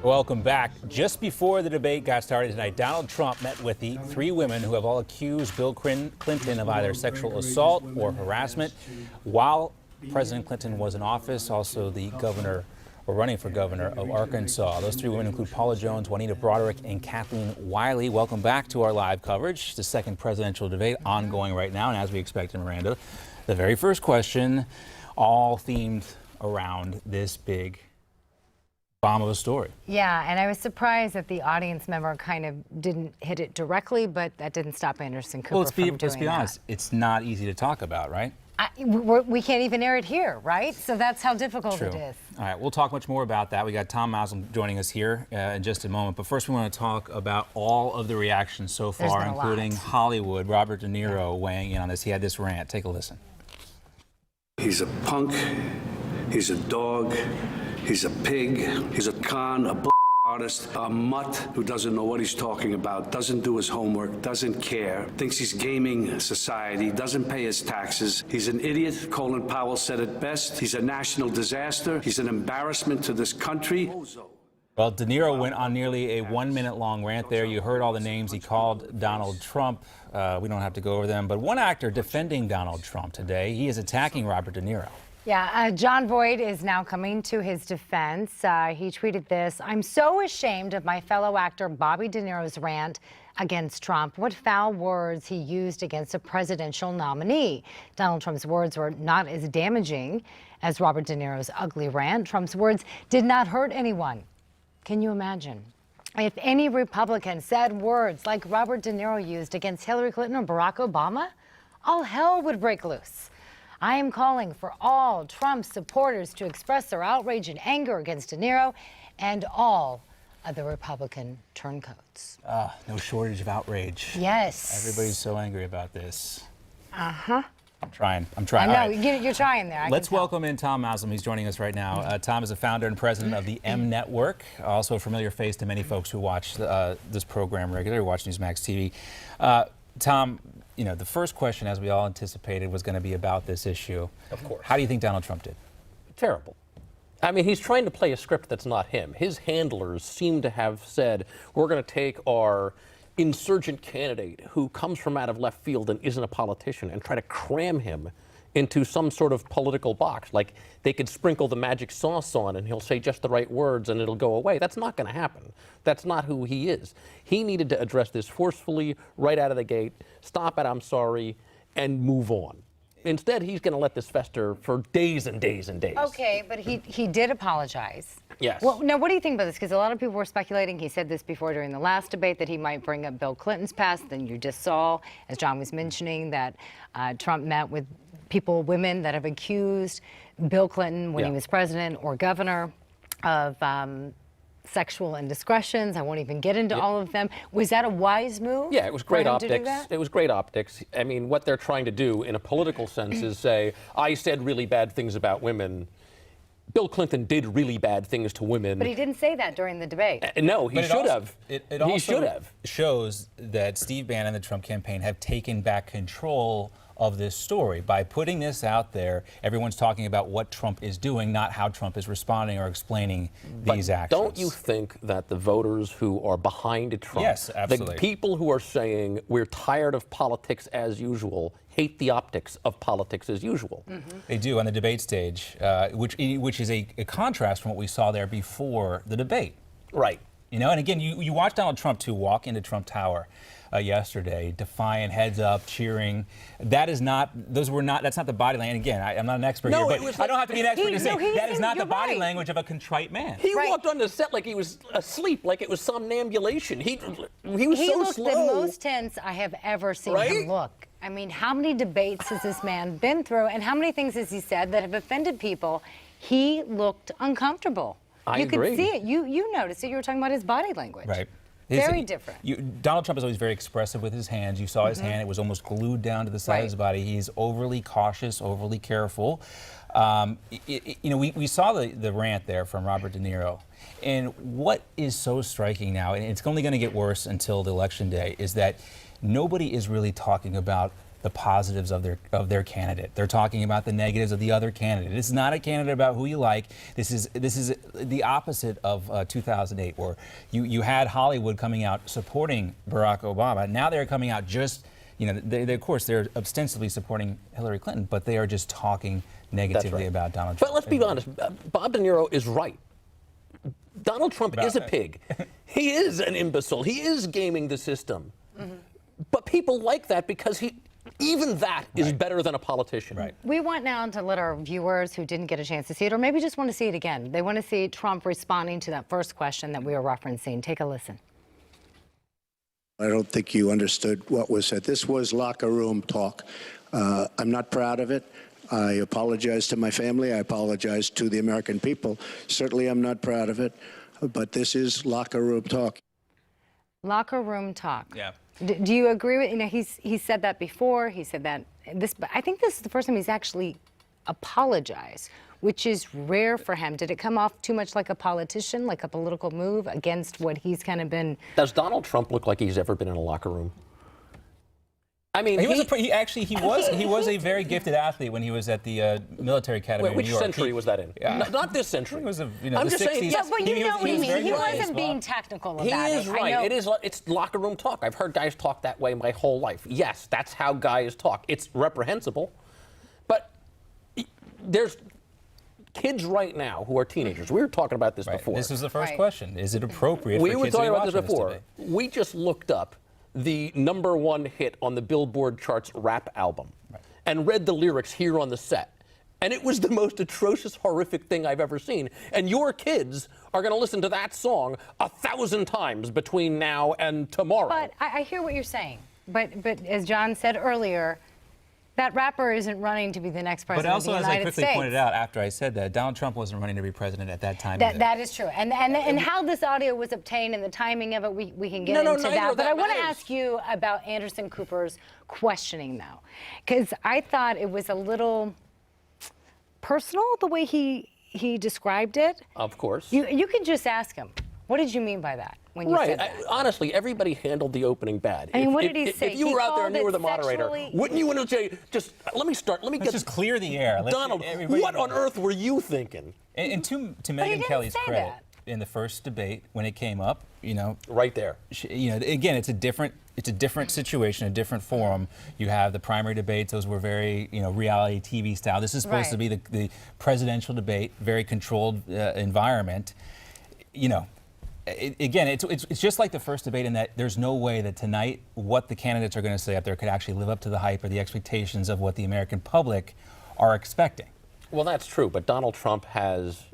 Welcome back. Just before the debate got started tonight, Donald Trump met with the three women who have all accused Bill Clinton of either sexual assault or harassment while President Clinton was in office. Also, the governor, or running for governor of Arkansas. Those three women include Paula Jones, Juanita Broderick, and Kathleen Wiley. Welcome back to our live coverage. The second presidential debate ongoing right now, and as we expected, Miranda, the very first question, all themed around this big bomb of a story. Yeah, and I was surprised that the audience member kind of didn't hit it directly, but that didn't stop Anderson Cooper from doing that. Let's be honest, it's not easy to talk about, right? We can't even air it here, right? So that's how difficult True. it is. All right, we'll talk much more about that. We got Thom Mozloom joining us here in just a moment. But first, we want to talk about all of the reactions so far, including Hollywood. Robert De Niro weighing in on this. He had this rant. Take a listen. He's a punk. He's a dog. He's a pig. He's a con, a artist, a mutt who doesn't know what he's talking about, doesn't do his homework, doesn't care, thinks he's gaming society, doesn't pay his taxes. He's an idiot. Colin Powell said it best. He's a national disaster. He's an embarrassment to this country. Well, De Niro went on nearly a 1 minute long rant there. You heard all the names he called Donald Trump. We don't have to go over them. But one actor defending Donald Trump today, he is attacking Robert De Niro. Yeah, John Voight is now coming to his defense. He tweeted this: "I'm so ashamed of my fellow actor Bobby De Niro's rant against Trump. What foul words he used against a presidential nominee. Donald Trump's words were not as damaging as Robert De Niro's ugly rant. Trump's words did not hurt anyone." Can you imagine? If any Republican said words like Robert De Niro used against Hillary Clinton or Barack Obama, all hell would break loose. I am calling for all Trump supporters to express their outrage and anger against De Niro and all of the Republican turncoats. No shortage of outrage. Yes. Everybody's so angry about this. Uh-huh. I'm trying. I know, right. You're trying there. Let's welcome in Thom Mozloom. He's joining us right now. Thom is the founder and president of the M Network, also a familiar face to many folks who watch this program regularly, watch Newsmax TV. Thom, you know, the first question, as we all anticipated, was going to be about this issue. Of course. How do you think Donald Trump did? Terrible. I mean, he's trying to play a script that's not him. His handlers seem to have said, we're going to take our insurgent candidate who comes from out of left field and isn't a politician and try to cram him into some sort of political box. Like they could sprinkle the magic sauce on and he'll say just the right words and it'll go away. That's not going to happen. That's not who he is. He needed to address this forcefully right out of the gate, stop it, I'm sorry, and move on. Instead, he's going to let this fester for days and days and days. Okay, but he did apologize. Yes. Well, now, what do you think about this? Because a lot of people were speculating, he said this before during the last debate, that he might bring up Bill Clinton's past. Then you just saw, as John was mentioning, that Trump met with women that have accused Bill Clinton when he was president or governor of sexual indiscretions. I won't even get into all of them. Was that a wise move? Yeah, it was great optics. It was great optics. I mean, what they're trying to do in a political sense is say, I said really bad things about women. Bill Clinton did really bad things to women. But he didn't say that during the debate. No, he should have. He should have. Shows that Steve Bannon and the Trump campaign have taken back control of this story. By putting this out there, everyone's talking about what Trump is doing, not how Trump is responding or explaining these actions. Don't you think that the voters who are behind Trump, yes, absolutely, the people who are saying we're tired of politics as usual, hate the optics of politics as usual? Mm-hmm. They do on the debate stage, which is a contrast from what we saw there before the debate. Right. You know, and again, you watch Donald Trump too walk into Trump Tower yesterday, defiant, heads up, cheering. That's not the body language. Again, I'm not an expert here, but I don't have to be an expert to say that is not the body language of a contrite man. He walked on the set like he was asleep, like it was somnambulation. He was so looked slow. the most tense I have ever seen him look. I mean, how many debates has this man been through, and how many things has he said that have offended people? He looked uncomfortable. I agree. You could see it. You noticed it. You were talking about his body language. Right. Very different. Donald Trump is always very expressive with his hands. You saw his hand. It was almost glued down to the side of his body. He's overly cautious, overly careful. We saw the rant there from Robert De Niro. And what is so striking now, and it's only going to get worse until the election day, is that nobody is really talking about the positives of their candidate. They're talking about the negatives of the other candidate. This is not a candidate about who you like. This is the opposite of 2008, where you had Hollywood coming out supporting Barack Obama. Now they're coming out just, of course they're ostensibly supporting Hillary Clinton, but they are just talking negatively about Donald Trump. But let's be honest, Bob De Niro is right. Donald Trump is a pig. He is an imbecile. He is gaming the system. But people like that because even that is better than a politician. Right. We want now to let our viewers who didn't get a chance to see it, or maybe just want to see it again, they want to see Trump responding to that first question that we were referencing. Take a listen. I don't think you understood what was said. This was locker room talk. I'm not proud of it. I apologize to my family. I apologize to the American people. Certainly I'm not proud of it, but this is locker room talk. Locker room talk. Yeah. Do you agree with, he said that before, he said that but I think this is the first time he's actually apologized, which is rare for him. Did it come off too much like a politician, like a political move against what he's kind of been? Does Donald Trump look like he's ever been in a locker room? I mean, he was a very gifted athlete when he was at the military academy in New York. Which century was that in? Not this century. It was I'm the just 60s. saying. Yeah, but you know what I mean. He wasn't baseball. being technical about He it. is right. It's locker room talk. I've heard guys talk that way my whole life. Yes, that's how guys talk. It's reprehensible, but there's kids right now who are teenagers. We were talking about this before. This was the first question. Is it appropriate we for were kids to be talking about this watching before. today? We just looked up the #1 hit on the Billboard charts rap album and read the lyrics here on the set. And it was the most atrocious, horrific thing I've ever seen. And your kids are going to listen to that song 1,000 times between now and tomorrow. But I hear what you're saying. But as John said earlier, that rapper isn't running to be the next president of the United States. But also, as I quickly pointed out after I said that, Donald Trump wasn't running to be president at that time. That is true. And how this audio was obtained and the timing of it, we can get into that. But I want to ask you about Anderson Cooper's questioning, though, because I thought it was a little personal the way he described it. Of course. You can just ask him, what did you mean by that? When you said that? Honestly, everybody handled the opening bad. I mean, what did he say? If you were out there and you were the moderator, wouldn't you want to say, let's just clear the air. Donald, what on earth were you thinking? And to Megyn Kelly's credit, in the first debate when it came up, right there. Again, it's a different situation, a different forum. You have the primary debates; those were very, reality TV style. This is supposed to be the presidential debate, very controlled environment. Again, it's just like the first debate in that there's no way that tonight what the candidates are going to say up there could actually live up to the hype or the expectations of what the American public are expecting. Well, that's true, but Donald Trump has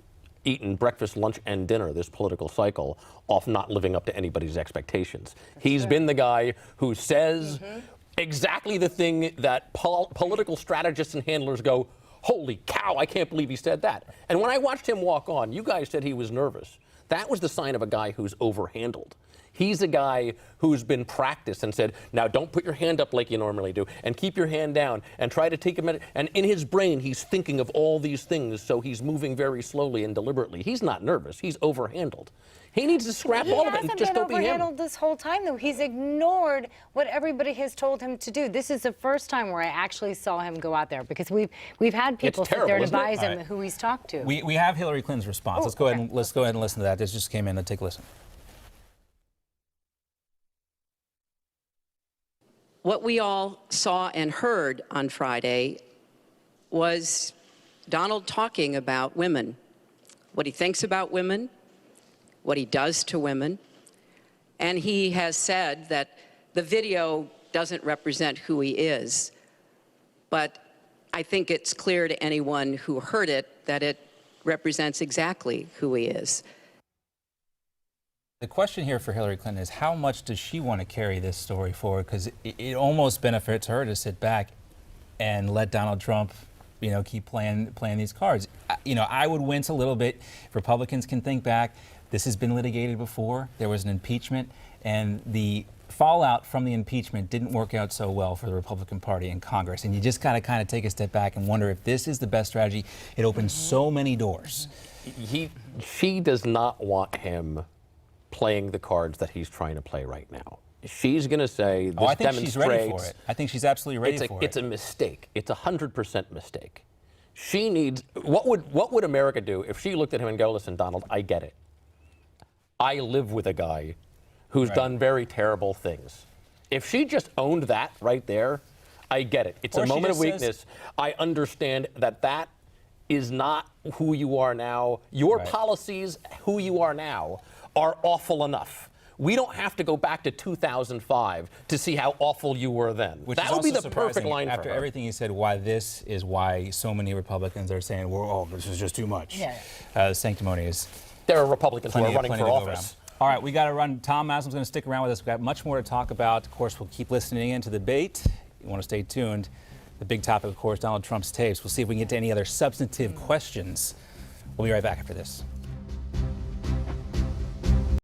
eaten breakfast, lunch, and dinner this political cycle off not living up to anybody's expectations. He's been the guy who says exactly the thing that political strategists and handlers go, holy cow, I can't believe he said that. And when I watched him walk on, you guys said he was nervous. That was the sign of a guy who's overhandled. He's a guy who's been practiced and said, now don't put your hand up like you normally do, and keep your hand down, and try to take a minute. And in his brain, he's thinking of all these things, so he's moving very slowly and deliberately. He's not nervous. He's overhandled. He needs to scrap all of it and just don't be him. He hasn't been overhandled this whole time, though. He's ignored what everybody has told him to do. This is the first time where I actually saw him go out there, because we've had people sit there and advise him who he's talked to. We have Hillary Clinton's response. Let's go ahead and listen to that. This just came in. Let's take a listen. What we all saw and heard on Friday was Donald talking about women, what he thinks about women, what he does to women. And he has said that the video doesn't represent who he is. But I think it's clear to anyone who heard it that it represents exactly who he is. The question here for Hillary Clinton is, how much does she want to carry this story forward? Because it almost benefits her to sit back and let Donald Trump, keep playing these cards. I would wince a little bit. Republicans can think back. This has been litigated before. There was an impeachment, and the fallout from the impeachment didn't work out so well for the Republican Party in Congress. And you just got to kind of take a step back and wonder if this is the best strategy. It opens so many doors. She does not want him playing the cards that he's trying to play right now. she's going to say this Oh, I think demonstrates. she's ready for it. I think she's absolutely ready for it. It's a mistake. It's 100% mistake. She needs. What would America do if she looked at him and go, "Listen, Donald, I get it. I live with a guy who's done very terrible things." If she just owned that right there, I get it. It's Or a she moment of just says- weakness. I understand that is not who you are now. Your policies, who you are now, are awful enough. We don't have to go back to 2005 to see how awful you were then. Which That is would be also the perfect surprising line after for her. everything he said. Why this is why so many Republicans are saying, "Well, oh, this is just too much." Yeah. Sanctimony is There are Republicans who are running plenty for to go office. around. All right, we got to run. Thom Mozloom's going to stick around with us. We've got much more to talk about. Of course, we'll keep listening in to the debate. You want to stay tuned. The big topic, of course, Donald Trump's tapes. We'll see if we can get to any other substantive questions. We'll be right back after this.